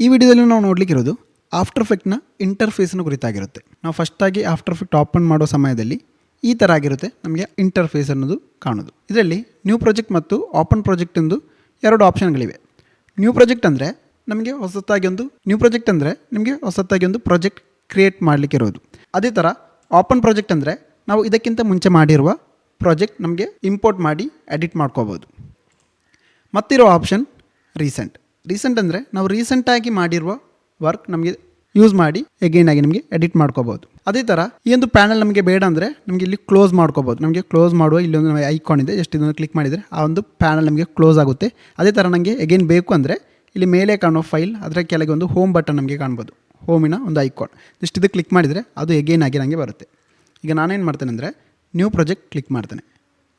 ಈ ವಿಡಿಯೋದಲ್ಲಿ ನಾವು ನೋಡಲಿಕ್ಕಿರೋದು ಆಫ್ಟರ್ ಎಫೆಕ್ಟ್ನ ಇಂಟರ್ಫೇಸ್ನ ಕುರಿತಾಗಿರುತ್ತೆ. ನಾವು ಫಸ್ಟಾಗಿ ಆಫ್ಟರ್ ಎಫೆಕ್ಟ್ ಓಪನ್ ಮಾಡೋ ಸಮಯದಲ್ಲಿ ಈ ಥರ ಆಗಿರುತ್ತೆ ನಮಗೆ ಇಂಟರ್ಫೇಸ್ ಅನ್ನೋದು ಕಾಣೋದು. ಇದರಲ್ಲಿ ನ್ಯೂ ಪ್ರಾಜೆಕ್ಟ್ ಮತ್ತು ಓಪನ್ ಪ್ರಾಜೆಕ್ಟ್ ಎಂದು ಎರಡು ಆಪ್ಷನ್ಗಳಿವೆ. ನ್ಯೂ ಪ್ರಾಜೆಕ್ಟ್ ಅಂದರೆ ನಮಗೆ ಹೊಸತಾಗಿ ಒಂದು ಪ್ರಾಜೆಕ್ಟ್ ಕ್ರಿಯೇಟ್ ಮಾಡಲಿಕ್ಕೆ ಇರೋದು. ಅದೇ ಥರ ಓಪನ್ ಪ್ರಾಜೆಕ್ಟ್ ಅಂದರೆ ನಾವು ಇದಕ್ಕಿಂತ ಮುಂಚೆ ಮಾಡಿರುವ ಪ್ರಾಜೆಕ್ಟ್ ನಮಗೆ ಇಂಪೋರ್ಟ್ ಮಾಡಿ ಎಡಿಟ್ ಮಾಡ್ಕೋಬೋದು. ಮತ್ತಿರೋ ಆಪ್ಷನ್ ರೀಸೆಂಟ್ ಅಂದರೆ ನಾವು ರೀಸೆಂಟಾಗಿ ಮಾಡಿರುವ ವರ್ಕ್ ನಮಗೆ ಯೂಸ್ ಮಾಡಿ ಎಗೈನ್ ಆಗಿ ನಮಗೆ ಎಡಿಟ್ ಮಾಡ್ಕೋಬೋದು. ಅದೇ ಥರ ಈ ಒಂದು ಪ್ಯಾನಲ್ ನಮಗೆ ಬೇಡ ಅಂದರೆ ನಮಗೆ ಇಲ್ಲಿ ಕ್ಲೋಸ್ ಮಾಡ್ಕೋಬೋದು. ನಮಗೆ ಕ್ಲೋಸ್ ಮಾಡುವ ಇಲ್ಲೊಂದು ಐಕಾನ್ ಇದೆ, ಜಸ್ಟ್ ಇದನ್ನು ಕ್ಲಿಕ್ ಮಾಡಿದರೆ ಆ ಒಂದು ಪ್ಯಾನಲ್ ನಮಗೆ ಕ್ಲೋಸ್ ಆಗುತ್ತೆ. ಅದೇ ಥರ ನನಗೆ ಎಗೈನ್ ಬೇಕು ಅಂದರೆ ಇಲ್ಲಿ ಮೇಲೆ ಕಾಣೋ ಫೈಲ್ ಅದರ ಕೆಳಗೆ ಒಂದು ಹೋಮ್ ಬಟನ್ ನಮಗೆ ಕಾಣ್ಬೋದು, ಹೋಮಿನ ಒಂದು ಐಕಾನ್. ಜಸ್ಟ್ ಇದು ಕ್ಲಿಕ್ ಮಾಡಿದರೆ ಅದು ಎಗೈನ್ ಆಗಿ ನನಗೆ ಬರುತ್ತೆ. ಈಗ ನಾನೇನು ಮಾಡ್ತೇನೆ ಅಂದರೆ ನ್ಯೂ ಪ್ರಾಜೆಕ್ಟ್ ಕ್ಲಿಕ್ ಮಾಡ್ತೇನೆ.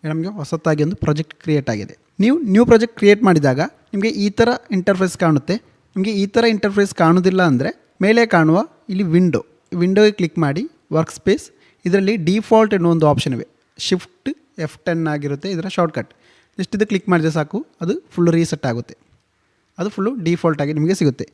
ನಮಗೆ ಹೊಸತಾಗಿ ಒಂದು ಪ್ರಾಜೆಕ್ಟ್ ಕ್ರಿಯೇಟ್ ಆಗಿದೆ. ನೀವು ನ್ಯೂ ಪ್ರಾಜೆಕ್ಟ್ ಕ್ರಿಯೇಟ್ ಮಾಡಿದಾಗ ನಿಮಗೆ ಈ ಥರ ಇಂಟರ್ಫೇಸ್ ಕಾಣುತ್ತೆ. ನಿಮಗೆ ಈ ಥರ ಇಂಟರ್ಫೇಸ್ ಕಾಣೋದಿಲ್ಲ ಅಂದರೆ ಮೇಲೆ ಕಾಣುವ ಇಲ್ಲಿ ವಿಂಡೋಗೆ ಕ್ಲಿಕ್ ಮಾಡಿ ವರ್ಕ್ ಸ್ಪೇಸ್, ಇದರಲ್ಲಿ ಡಿಫಾಲ್ಟ್ ಎನ್ನುವ ಒಂದು ಆಪ್ಷನ್ ಇವೆ. ಶಿಫ್ಟ್ F10 ಆಗಿರುತ್ತೆ ಇದರ ಶಾರ್ಟ್ಕಟ್. ಜಸ್ಟ್ ಇದು ಕ್ಲಿಕ್ ಮಾಡಿದರೆ ಸಾಕು, ಅದು ಫುಲ್ ರೀಸೆಟ್ ಆಗುತ್ತೆ. ಅದು ಫುಲ್ಲು ಡಿಫಾಲ್ಟ್ ಆಗಿ ನಿಮಗೆ ಸಿಗುತ್ತೆ.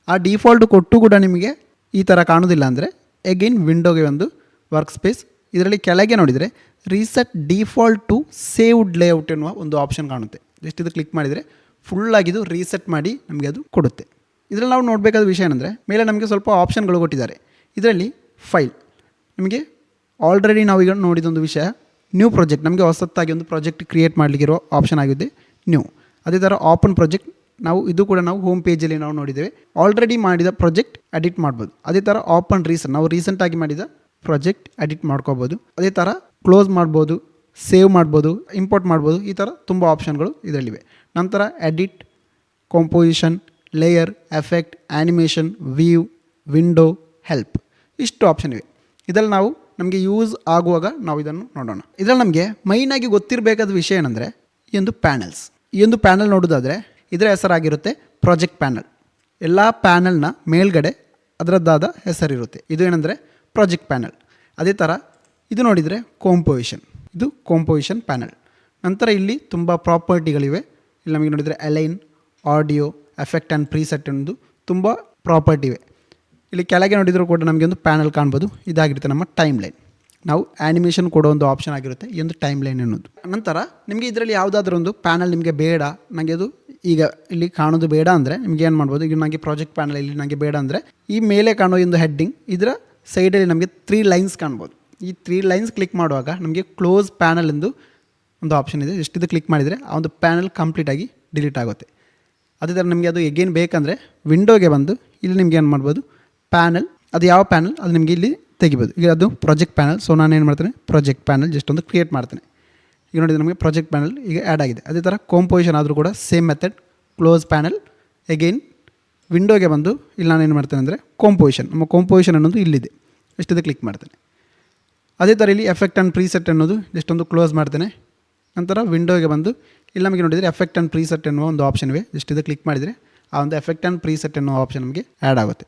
ಆ ಡಿಫಾಲ್ಟ್ ಕೊಟ್ಟು ಕೂಡ ನಿಮಗೆ ಈ ಥರ ಕಾಣೋದಿಲ್ಲ ಅಂದರೆ ಎಗೈನ್ ವಿಂಡೋಗೆ ಒಂದು ವರ್ಕ್ ಸ್ಪೇಸ್, ಇದರಲ್ಲಿ ಕೆಳಗೆ ನೋಡಿದರೆ reset default to saved layout ಎನ್ನುವ ಒಂದು ಆಪ್ಷನ್ ಕಾಣುತ್ತೆ. ಜಸ್ಟ್ ಇದು ಕ್ಲಿಕ್ ಮಾಡಿದರೆ ಫುಲ್ಲಾಗಿದು ರೀಸೆಟ್ ಮಾಡಿ ನಮಗೆ ಅದು ಕೊಡುತ್ತೆ. ಇದರಲ್ಲಿ ನಾವು ನೋಡಬೇಕಾದ ವಿಷಯ ಏನಂದರೆ ಮೇಲೆ ನಮಗೆ ಸ್ವಲ್ಪ ಆಪ್ಷನ್ಗಳು ಕೊಟ್ಟಿದ್ದಾರೆ. ಇದರಲ್ಲಿ ಫೈಲ್ ನಿಮಗೆ ಆಲ್ರೆಡಿ ನಾವೀಗ ನೋಡಿದೊಂದು ವಿಷಯ ನ್ಯೂ ಪ್ರಾಜೆಕ್ಟ್, ನಮಗೆ ಹೊಸತಾಗಿ ಒಂದು ಪ್ರಾಜೆಕ್ಟ್ ಕ್ರಿಯೇಟ್ ಮಾಡಲಿಕ್ಕಿರೋ ಆಪ್ಷನ್ ಆಗಿದೆ ನ್ಯೂ. ಅದೇ ಥರ ಓಪನ್ ಪ್ರಾಜೆಕ್ಟ್ ನಾವು ಹೋಮ್ ಪೇಜಲ್ಲಿ ನಾವು ನೋಡಿದ್ದೇವೆ. ಆಲ್ರೆಡಿ ಮಾಡಿದ ಪ್ರಾಜೆಕ್ಟ್ ಎಡಿಟ್ ಮಾಡ್ಬೋದು. ಅದೇ ಥರ ಓಪನ್ ನಾವು ರೀಸೆಂಟಾಗಿ ಮಾಡಿದ ಪ್ರಾಜೆಕ್ಟ್ ಎಡಿಟ್ ಮಾಡ್ಕೋಬೋದು. ಅದೇ ಥರ ಕ್ಲೋಸ್ ಮಾಡ್ಬೋದು, ಸೇವ್ ಮಾಡ್ಬೋದು, ಇಂಪೋರ್ಟ್ ಮಾಡ್ಬೋದು. ಈ ಥರ ತುಂಬ ಆಪ್ಷನ್ಗಳು ಇದರಲ್ಲಿವೆ. ನಂತರ edit, composition, layer, effect, animation, view, window, help, ಇಷ್ಟು ಆಪ್ಷನ್ ಇವೆ. ಇದರಲ್ಲಿ ನಾವು ನಮಗೆ ಯೂಸ್ ಆಗುವಾಗ ನಾವು ಇದನ್ನು ನೋಡೋಣ. ಇದರಲ್ಲಿ ನಮಗೆ ಮೈನಾಗಿ ಗೊತ್ತಿರಬೇಕಾದ ವಿಷಯ ಏನಂದರೆ ಈ ಒಂದು ಪ್ಯಾನಲ್ ನೋಡೋದಾದರೆ ಇದರ ಹೆಸರಾಗಿರುತ್ತೆ ಪ್ರಾಜೆಕ್ಟ್ ಪ್ಯಾನಲ್. ಎಲ್ಲ ಪ್ಯಾನಲ್ನ ಮೇಲ್ಗಡೆ ಅದರದ್ದಾದ ಹೆಸರಿರುತ್ತೆ. ಇದು ಏನಂದರೆ ಪ್ರಾಜೆಕ್ಟ್ ಪ್ಯಾನಲ್. ಅದೇ ಥರ ಇದು ನೋಡಿದರೆ ಇದು ಕಂಪೋಸಿಷನ್ ಪ್ಯಾನಲ್. ನಂತರ ಇಲ್ಲಿ ತುಂಬ ಪ್ರಾಪರ್ಟಿಗಳಿವೆ. ಇಲ್ಲಿ ನಮಗೆ ನೋಡಿದರೆ align, audio, effect and preset ಎಂದು ತುಂಬ ಪ್ರಾಪರ್ಟಿ ಇವೆ. ಇಲ್ಲಿ ಕೆಳಗೆ ನೋಡಿದರೂ ಕೂಡ ನಮಗೆ ಒಂದು ಪ್ಯಾನಲ್ ಕಾಣ್ಬೋದು. ಇದಾಗಿರುತ್ತೆ ನಮ್ಮ ಟೈಮ್ ಲೈನ್. ನಾವು ಆ್ಯನಿಮೇಷನ್ ಕೊಡೋ ಒಂದು ಆಪ್ಷನ್ ಆಗಿರುತ್ತೆ ಈ ಒಂದು ಟೈಮ್ ಲೈನ್ ಅನ್ನೋದು. ನಂತರ ನಿಮಗೆ ಇದರಲ್ಲಿ ಯಾವುದಾದ್ರೂ ಒಂದು ಪ್ಯಾನಲ್ ನಿಮಗೆ ಬೇಡ, ನನಗೆ ಅದು ಈಗ ಇಲ್ಲಿ ಕಾಣೋದು ಬೇಡ ಅಂದರೆ ನಿಮಗೆ ಏನು ಮಾಡ್ಬೋದು, ಈಗ ನನಗೆ ಪ್ರಾಜೆಕ್ಟ್ ಪ್ಯಾನಲ್ ಇಲ್ಲಿ ನನಗೆ ಬೇಡ ಅಂದರೆ ಈ ಮೇಲೆ ಕಾಣೋ ಒಂದು ಹೆಡ್ಡಿಂಗ್, ಇದರ ಸೈಡಲ್ಲಿ ನಮಗೆ 3 ಲೈನ್ಸ್ ಕಾಣ್ಬೋದು. ಈ 3 ಲೈನ್ಸ್ ಕ್ಲಿಕ್ ಮಾಡುವಾಗ ನಮಗೆ ಕ್ಲೋಸ್ ಪ್ಯಾನಲ್ ಎಂದು ಒಂದು ಆಪ್ಷನ್ ಇದೆ. ಜಸ್ಟ್ ಇದು ಕ್ಲಿಕ್ ಮಾಡಿದರೆ ಆ ಒಂದು ಪ್ಯಾನಲ್ ಕಂಪ್ಲೀಟಾಗಿ ಡಿಲೀಟ್ ಆಗುತ್ತೆ. ಅದೇ ಥರ ನಿಮಗೆ ಅದು ಎಗೇನ್ ಬೇಕಂದರೆ ವಿಂಡೋಗೆ ಬಂದು ಇಲ್ಲಿ ನಿಮಗೆ ಏನು ಮಾಡ್ಬೋದು, ಪ್ಯಾನಲ್ ಅದು ಯಾವ ಪ್ಯಾನಲ್ ಅದು ನಿಮಗೆ ಇಲ್ಲಿ ತೆಗಿಬೋದು. ಈಗ ಅದು ಪ್ರಾಜೆಕ್ಟ್ ಪ್ಯಾನಲ್. ಸೊ ನಾನು ಏನು ಮಾಡ್ತೇನೆ, ಪ್ರಾಜೆಕ್ಟ್ ಪ್ಯಾನಲ್ ಜಸ್ಟ್ ಒಂದು ಕ್ರಿಯೇಟ್ ಮಾಡ್ತೇನೆ. ಈಗ ನೋಡಿದರೆ ನಮಗೆ ಪ್ರಾಜೆಕ್ಟ್ ಪ್ಯಾನಲ್ ಈಗ ಆ್ಯಡ್ ಆಗಿದೆ. ಅದೇ ಥರ ಕಂಪೋಸಿಷನ್ ಆದರೂ ಕೂಡ same method, close panel, again ವಿಂಡೋಗೆ ಬಂದು ಇಲ್ಲಿ ನಾನು ಏನು ಮಾಡ್ತೇನೆ ಅಂದರೆ ನಮ್ಮ ಕಂಪೋಸಿಷನ್ ಅನ್ನೋದು ಇಲ್ಲಿದೆ. ಜಸ್ಟ್ ಇದು ಕ್ಲಿಕ್ ಮಾಡ್ತೇನೆ. ಅದೇ ಥರ ಇಲ್ಲಿ ಎಫೆಕ್ಟ್ ಆ್ಯಂಡ್ ಪ್ರೀಸೆಟ್ ಅನ್ನೋದು ಜಸ್ಟ್ ಒಂದು ಕ್ಲೋಸ್ ಮಾಡ್ತೇನೆ. ನಂತರ ವಿಂಡೋಗೆ ಬಂದು ಇಲ್ಲಿ ನಮಗೆ ನೋಡಿದರೆ ಎಫೆಕ್ಟ್ ಆ್ಯಂಡ್ ಪ್ರೀಸೆಟ್ ಎನ್ನುವ ಒಂದು ಆಪ್ಷನ್ ಇವೆ. ಜಸ್ಟ್ ಇದು ಕ್ಲಿಕ್ ಮಾಡಿದರೆ ಆ ಒಂದು ಎಫೆಕ್ಟ್ ಆ್ಯಂಡ್ ಪ್ರೀಸೆಟ್ ಎನ್ನುವ ಆಪ್ಷನ್ ನಮಗೆ ಆ್ಯಡ್ ಆಗುತ್ತೆ.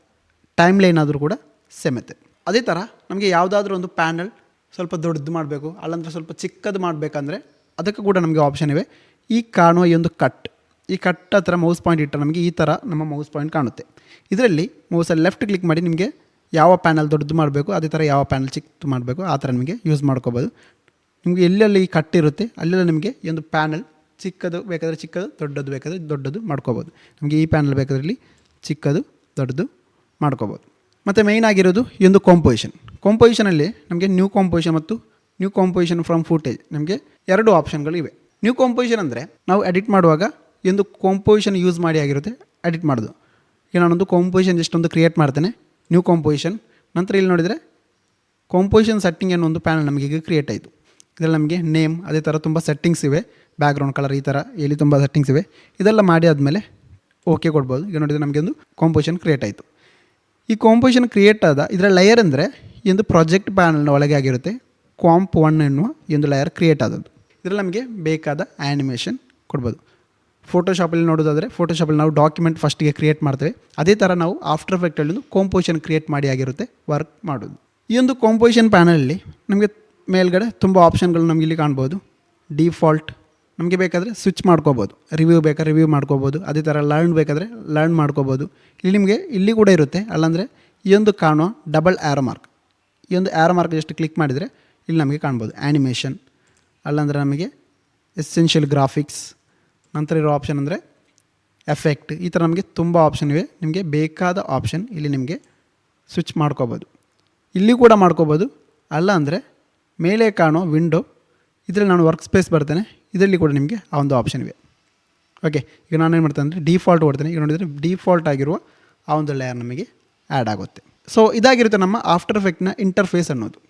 ಟೈಮ್ ಲೈನ್ ಆದರೂ ಕೂಡ ಸೇಮ್ ಮೆಥಡ್. ಅದೇ ಥರ ನಮಗೆ ಯಾವುದಾದ್ರೂ ಒಂದು ಪ್ಯಾನಲ್ ಸ್ವಲ್ಪ ದೊಡ್ಡದು ಮಾಡಬೇಕು, ಅಲ್ಲಂದ್ರೆ ಸ್ವಲ್ಪ ಚಿಕ್ಕದು ಮಾಡಬೇಕಂದ್ರೆ ಅದಕ್ಕೆ ಕೂಡ ನಮಗೆ ಆಪ್ಷನ್ ಇವೆ. ಈ ಕಾಣುವ ಈ ಒಂದು ಈ ಕಟ್ ಹತ್ರ ಮೌಸ್ ಪಾಯಿಂಟ್ ಇಟ್ಟರೆ ನಮಗೆ ಈ ಥರ ನಮ್ಮ ಮೌಸ್ ಪಾಯಿಂಟ್ ಕಾಣುತ್ತೆ. ಇದರಲ್ಲಿ ಮೌಸಲ್ಲಿ ಲೆಫ್ಟ್ ಕ್ಲಿಕ್ ಮಾಡಿ ನಿಮಗೆ ಯಾವ ಪ್ಯಾನಲ್ ದೊಡ್ಡದು ಮಾಡಬೇಕು, ಅದೇ ಥರ ಯಾವ ಪ್ಯಾನಲ್ ಚಿಕ್ಕದು ಮಾಡಬೇಕು ಆ ಥರ ನಿಮಗೆ ಯೂಸ್ ಮಾಡ್ಕೋಬೋದು. ನಿಮಗೆ ಎಲ್ಲೆಲ್ಲಿ ಈ ಕಟ್ ಇರುತ್ತೆ ಅಲ್ಲೆಲ್ಲ ನಿಮಗೆ ಈ ಒಂದು ಪ್ಯಾನಲ್ ಚಿಕ್ಕದು ಬೇಕಾದರೆ ಚಿಕ್ಕದು, ದೊಡ್ಡದು ಬೇಕಾದರೆ ದೊಡ್ಡದು ಮಾಡ್ಕೋಬೋದು. ನಮಗೆ ಈ ಪ್ಯಾನಲ್ ಬೇಕಾದರೆ ಇಲ್ಲಿ ಚಿಕ್ಕದು ದೊಡ್ಡದು ಮಾಡ್ಕೋಬೋದು. ಮತ್ತು ಮೇಯ್ನ್ ಆಗಿರೋದು ಈ ಒಂದು ಕಂಪೋಸಿಷನಲ್ಲಿ ನಮಗೆ ನ್ಯೂ ಕಂಪೋಸಿಷನ್ ಮತ್ತು ನ್ಯೂ ಕಂಪೋಸಿಷನ್ ಫ್ರಮ್ ಫೂಟೇಜ್ ನಮಗೆ 2 ಆಪ್ಷನ್ಗಳು ಇವೆ. ನ್ಯೂ ಕಂಪೋಸಿಷನ್ ಅಂದರೆ ನಾವು ಎಡಿಟ್ ಮಾಡುವಾಗ ಈ ಒಂದು ಕಂಪೋಸಿಷನ್ ಯೂಸ್ ಮಾಡಿ ಆಗಿರುತ್ತೆ ಎಡಿಟ್ ಮಾಡೋದು. ಈಗ ನಾನೊಂದು ಕಂಪೋಸಿಷನ್ ಜಸ್ಟ್ ಒಂದು ಕ್ರಿಯೇಟ್ ಮಾಡ್ತೇನೆ, ನ್ಯೂ ಕಂಪೋಸಿಷನ್. ನಂತರ ಇಲ್ಲಿ ನೋಡಿದರೆ ಕಂಪೋಸಿಷನ್ ಸೆಟ್ಟಿಂಗ್ ಅನ್ನೋ ಒಂದು ಪ್ಯಾನಲ್ ನಮಗೆ ಈಗ ಕ್ರಿಯೇಟ್ ಆಯಿತು. ಇದರಲ್ಲಿ ನಮಗೆ ನೇಮ್, ಅದೇ ಥರ ತುಂಬ ಸೆಟ್ಟಿಂಗ್ಸ್ ಇವೆ, ಬ್ಯಾಕ್ಗ್ರೌಂಡ್ ಕಲರ್, ಈ ಥರ ಇಲ್ಲಿ ತುಂಬ ಸೆಟ್ಟಿಂಗ್ಸ್ ಇವೆ. ಇದೆಲ್ಲ ಮಾಡಿ ಆದಮೇಲೆ ಓಕೆ ಕೊಡ್ಬೋದು. ಈಗ ನೋಡಿದರೆ ನಮಗೆ ಒಂದು ಕಂಪೋಸಿಷನ್ ಕ್ರಿಯೇಟ್ ಆಯಿತು. ಈ ಕಂಪೋಸಿಷನ್ ಕ್ರಿಯೇಟ್ ಆದ ಇದರ ಲೇಯರ್ ಅಂದರೆ ಈ ಒಂದು ಪ್ರಾಜೆಕ್ಟ್ ಪ್ಯಾನಲ್ನ ಒಳಗೆ ಆಗಿರುತ್ತೆ ಕಾಂಪ್ 1 ಎನ್ನುವ ಈ ಒಂದು ಲೇಯರ್ ಕ್ರಿಯೇಟ್ ಆದದ್ದು. ಇದರಲ್ಲಿ ನಮಗೆ ಬೇಕಾದ ಆ್ಯನಿಮೇಷನ್ ಕೊಡ್ಬೋದು. ಫೋಟೋಶಾಪಲ್ಲಿ ನೋಡೋದಾದರೆ ಫೋಟೋಶಾಪಲ್ಲಿ ನಾವು ಡಾಕ್ಯುಮೆಂಟ್ ಫಸ್ಟಿಗೆ ಕ್ರಿಯೇಟ್ ಮಾಡ್ತೇವೆ. ಅದೇ ಥರ ನಾವು ಆಫ್ಟರ್ ಎಫೆಕ್ಟಲ್ಲಿ ಒಂದು ಕಂಪೋಸಿಷನ್ ಕ್ರಿಯೇಟ್ ಮಾಡಿ ಆಗಿರುತ್ತೆ ವರ್ಕ್ ಮಾಡೋದು. ಈ ಒಂದು ಕಂಪೋಸಿಷನ್ ಪ್ಯಾನಲಲ್ಲಿ ನಮಗೆ ಮೇಲ್ಗಡೆ ತುಂಬ ಆಪ್ಷನ್ಗಳು ನಮಗೆ ಇಲ್ಲಿ ಕಾಣ್ಬೋದು. ಡಿಫಾಲ್ಟ್, ನಮಗೆ ಬೇಕಾದರೆ ಸ್ವಿಚ್ ಮಾಡ್ಕೋಬೋದು, ರಿವ್ಯೂ ಬೇಕಾದ್ರೆ ರಿವ್ಯೂ ಮಾಡ್ಕೋಬೋದು. ಅದೇ ಥರ ಲರ್ನ್ ಬೇಕಾದರೆ ಲರ್ನ್ ಮಾಡ್ಕೋಬೋದು. ಇಲ್ಲಿ ನಿಮಗೆ ಇಲ್ಲಿ ಕೂಡ ಇರುತ್ತೆ, ಅಲ್ಲಾಂದರೆ ಈ ಒಂದು ಕಾಣೋ ಡಬಲ್ ಆ್ಯರೋ ಮಾರ್ಕ್, ಈ ಒಂದು ಆ್ಯರೋ ಮಾರ್ಕ್ ಜಸ್ಟ್ ಕ್ಲಿಕ್ ಮಾಡಿದರೆ ಇಲ್ಲಿ ನಮಗೆ ಕಾಣ್ಬೋದು ಆ್ಯನಿಮೇಷನ್, ಅಲ್ಲಾಂದರೆ ನಮಗೆ ಎಸೆನ್ಷಿಯಲ್ ಗ್ರಾಫಿಕ್ಸ್, ನಂತರ ಇರೋ ಆಪ್ಷನ್ ಅಂದರೆ ಎಫೆಕ್ಟ್. ಈ ಥರ ನಮಗೆ ತುಂಬ ಆಪ್ಷನ್ ಇವೆ. ನಿಮಗೆ ಬೇಕಾದ ಆಪ್ಷನ್ ಇಲ್ಲಿ ನಿಮಗೆ ಸ್ವಿಚ್ ಮಾಡ್ಕೋಬೋದು. ಇಲ್ಲಿ ಕೂಡ ಮಾಡ್ಕೋಬೋದು, ಅಲ್ಲ ಅಂದರೆ ಮೇಲೆ ಕಾಣೋ ವಿಂಡೋ ಇದರಲ್ಲಿ ನಾನು ವರ್ಕ್ ಸ್ಪೇಸ್ ಬರ್ತೇನೆ, ಇದರಲ್ಲಿ ಕೂಡ ನಿಮಗೆ ಆ ಒಂದು ಆಪ್ಷನ್ ಇವೆ. ಓಕೆ, ಈಗ ನಾನು ಏನು ಮಾಡ್ತೇನೆ ಅಂದರೆ ಡಿಫಾಲ್ಟ್ ಕೊಡ್ತೇನೆ. ಈಗ ನೋಡಿದರೆ ಡಿಫಾಲ್ಟ್ ಆಗಿರುವ ಆ ಒಂದು ಲೇಯರ್ ನಮಗೆ ಆ್ಯಡ್ ಆಗುತ್ತೆ. ಸೊ ಇದಾಗಿರುತ್ತೆ ನಮ್ಮ ಆಫ್ಟರ್ ಎಫೆಕ್ಟ್ನ ಇಂಟರ್ಫೇಸ್ ಅನ್ನೋದು.